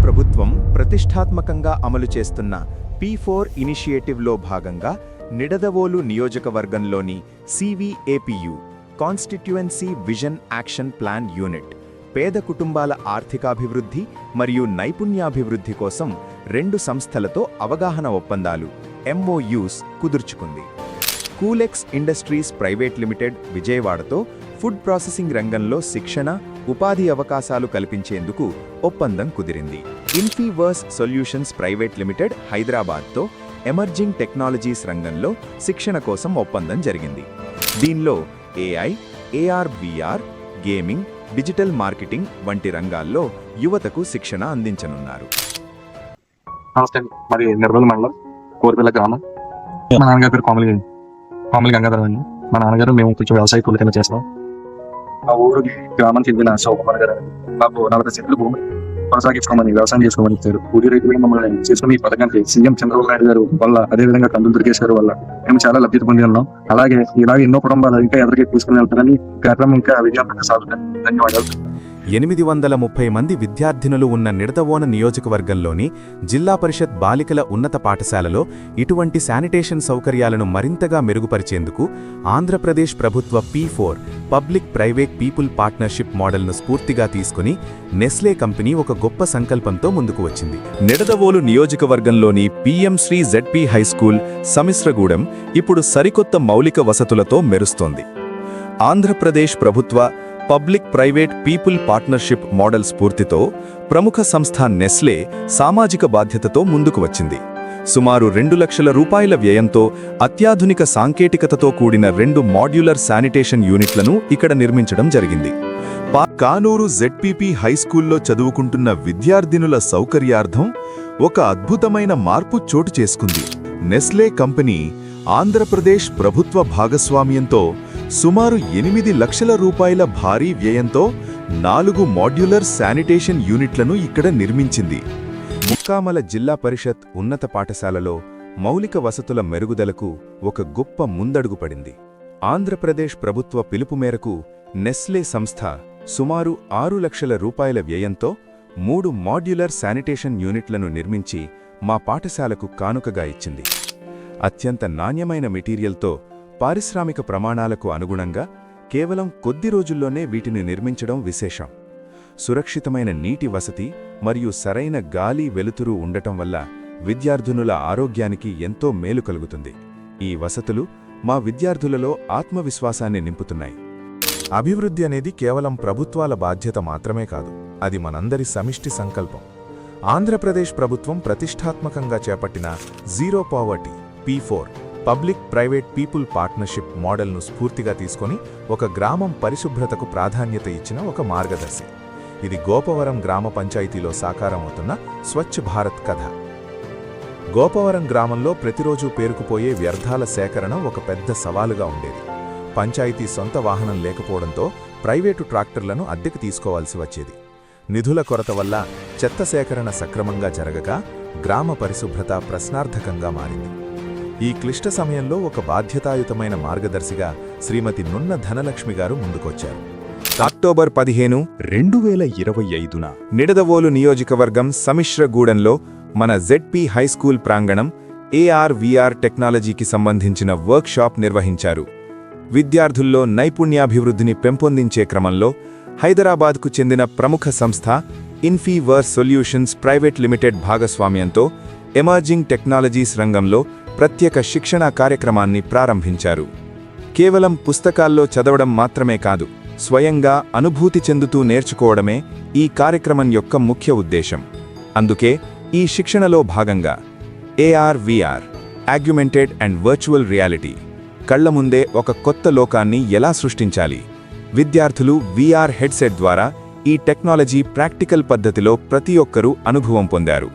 ప్రభుత్వం ప్రతిష్టాత్మకంగా అమలు చేస్తున్న P4 ఇనిషియేటివ్లో భాగంగా నిడదవోలు నియోజకవర్గంలోని CVAPU constituency vision action plan unit పేద కుటుంబాల ఆర్థికాభివృద్ధి మరియు నైపుణ్యాభివృద్ధి కోసం 2 సంస్థలతో అవగాహన ఒప్పందాలు MOUs కుదుర్చుకుంది. కూలెక్స్ ఇండస్ట్రీస్ ప్రైవేట్ లిమిటెడ్ విజయవాడతో ఫుడ్ ప్రాసెసింగ్ రంగంలో శిక్షణ, ఉపాధి అవకాశాలు కల్పించేందుకు ఒప్పందం కుదిరింది. ఇన్ఫీవర్స్ సొల్యూషన్స్ ప్రైవేట్ లిమిటెడ్ హైదరాబాద్తో ఎమర్జింగ్ టెక్నాలజీస్ రంగంలో శిక్షణ కోసం ఒప్పందం జరిగింది. దీనిలో AI, AR, VR, gaming, digital marketing వంటి రంగాల్లో యువతకు శిక్షణ అందించనున్నారు. నమస్తే, మరి నిర్మల్ మండలం కోరిపల్లి గ్రామం. మా నాన్నగారి పేరు కోమలి గంగాధరం అండి. మా నాన్నగారు మేము కొంచెం వ్యవసాయ కూలి కింద చేస్తాం. మా ఊరు గ్రామానికి చెందిన శోభకుమార్ గారు మాకు 40 సెంట్లు భూమి కొనసాగించుకోమని, వ్యవసాయం చేసుకోమని ఇచ్చారు. కూలీ రైతులు మమ్మల్ని చేసుకుని ఈ పథకానికి సీఎం చంద్రబాబు నాయుడు గారు వల్ల, అదేవిధంగా కందులు దుర్గేష్ గారు వల్ల మేము చాలా లబ్ధి పొంది ఉన్నాం. అలాగే ఇలాగే ఎన్నో కుటుంబాలు ఇంకా ఎదురుకి తీసుకుని వెళ్తారని కార్యక్రమం ఇంకా విజయవంతంగా సాగుతుంది. ధన్యవాదాలు. 830 మంది విద్యార్థినులు ఉన్న నిడదవోన నియోజకవర్గంలోని జిల్లా పరిషత్ బాలికల ఉన్నత పాఠశాలలో ఇటువంటి శానిటేషన్ సౌకర్యాలను మరింతగా మెరుగుపరిచేందుకు ఆంధ్రప్రదేశ్ ప్రభుత్వ P4 public private people partnership మోడల్ను స్ఫూర్తిగా తీసుకుని నెస్లే కంపెనీ ఒక గొప్ప సంకల్పంతో ముందుకు వచ్చింది. నిడదవోలు నియోజకవర్గంలోని PM Shri ZP high school Samisragudem ఇప్పుడు సరికొత్త మౌలిక వసతులతో మెరుస్తోంది. ఆంధ్రప్రదేశ్ ప్రభుత్వ public private people partnership model స్ఫూర్తితో ప్రముఖ సంస్థ నెస్లే సామాజిక బాధ్యతతో ముందుకు వచ్చింది. సుమారు 2 లక్షల రూపాయల వ్యయంతో అత్యాధునిక సాంకేతికతతో కూడిన 2 మాడ్యులర్ శానిటేషన్ యూనిట్లను ఇక్కడ నిర్మించడం జరిగింది. కానూరు ZPP హైస్కూల్లో చదువుకుంటున్న విద్యార్థినుల సౌకర్యార్థం ఒక అద్భుతమైన మార్పు చోటు చేసుకుంది. నెస్లే కంపెనీ ఆంధ్రప్రదేశ్ ప్రభుత్వ భాగస్వామ్యంతో సుమారు 8 లక్షల రూపాయల భారీ వ్యయంతో 4 మాడ్యులర్ శానిటేషన్ యూనిట్లను ఇక్కడ నిర్మించింది. ముక్కామల జిల్లా పరిషత్ ఉన్నత పాఠశాలలో మౌలిక వసతుల మెరుగుదలకు ఒక గొప్ప ముందడుగు పడింది. ఆంధ్రప్రదేశ్ ప్రభుత్వ పిలుపు మేరకు నెస్లే సంస్థ సుమారు 6 లక్షల రూపాయల వ్యయంతో 3 మాడ్యులర్ శానిటేషన్ యూనిట్లను నిర్మించి మా పాఠశాలకు కానుకగా ఇచ్చింది. అత్యంత నాణ్యమైన మెటీరియల్తో పారిశ్రామిక ప్రమాణాలకు అనుగుణంగా కేవలం కొద్ది రోజుల్లోనే వీటిని నిర్మించడం విశేషం. సురక్షితమైన నీటి వసతి మరియు సరైన గాలి, వెలుతురు ఉండటం వల్ల విద్యార్థినుల ఆరోగ్యానికి ఎంతో మేలు కలుగుతుంది. ఈ వసతులు మా విద్యార్థులలో ఆత్మవిశ్వాసాన్ని నింపుతున్నాయి. అభివృద్ధి అనేది కేవలం ప్రభుత్వాల బాధ్యత మాత్రమే కాదు, అది మనందరి సమిష్టి సంకల్పం. ఆంధ్రప్రదేశ్ ప్రభుత్వం ప్రతిష్టాత్మకంగా చేపట్టిన zero poverty P4 public private people partnership మోడల్ను స్ఫూర్తిగా తీసుకొని ఒక గ్రామం పరిశుభ్రతకు ప్రాధాన్యత ఇచ్చిన ఒక మార్గదర్శి. ఇది గోపవరం గ్రామ పంచాయతీలో సాకారమవుతున్న స్వచ్ఛ భారత్ కథ. గోపవరం గ్రామంలో ప్రతిరోజు పేరుకుపోయే వ్యర్థాల సేకరణ ఒక పెద్ద సవాలుగా ఉండేది. పంచాయతీ సొంత వాహనం లేకపోవడంతో ప్రైవేటు ట్రాక్టర్లను అద్దెకు తీసుకోవాల్సి వచ్చేది. నిధుల కొరత వల్ల చెత్త సేకరణ సక్రమంగా జరగక గ్రామ పరిశుభ్రత ప్రశ్నార్థకంగా మారింది. ఈ క్లిష్ట సమయంలో ఒక బాధ్యతాయుతమైన మార్గదర్శిగా శ్రీమతి నున్న ధనలక్ష్మి గారు ముందుకొచ్చారు. అక్టోబర్ 15, 2025న నిడదవోలు నియోజకవర్గం సమిశ్రగూడెంలో మన ZP హైస్కూల్ ప్రాంగణం AR, VR టెక్నాలజీకి సంబంధించిన వర్క్షాప్ నిర్వహించారు. విద్యార్థుల్లో నైపుణ్యాభివృద్ధిని పెంపొందించే క్రమంలో హైదరాబాద్కు చెందిన ప్రముఖ సంస్థ ఇన్ఫీవర్స్ సొల్యూషన్స్ ప్రైవేట్ లిమిటెడ్ భాగస్వామ్యంతో ఎమర్జింగ్ టెక్నాలజీస్ రంగంలో ప్రత్యేక శిక్షణా కార్యక్రమాన్ని ప్రారంభించారు. కేవలం పుస్తకాల్లో చదవడం మాత్రమే కాదు, స్వయంగా అనుభూతి చెందుతూ నేర్చుకోవడమే ఈ కార్యక్రమం యొక్క ముఖ్య ఉద్దేశం. అందుకే ఈ శిక్షణలో భాగంగా AR, VR, augmented and virtual reality కళ్ల ముందే ఒక కొత్త లోకాన్ని ఎలా సృష్టించాలి. విద్యార్థులు VR హెడ్సెట్ ద్వారా ఈ టెక్నాలజీ ప్రాక్టికల్ పద్ధతిలో ప్రతి ఒక్కరూ అనుభవం పొందారు.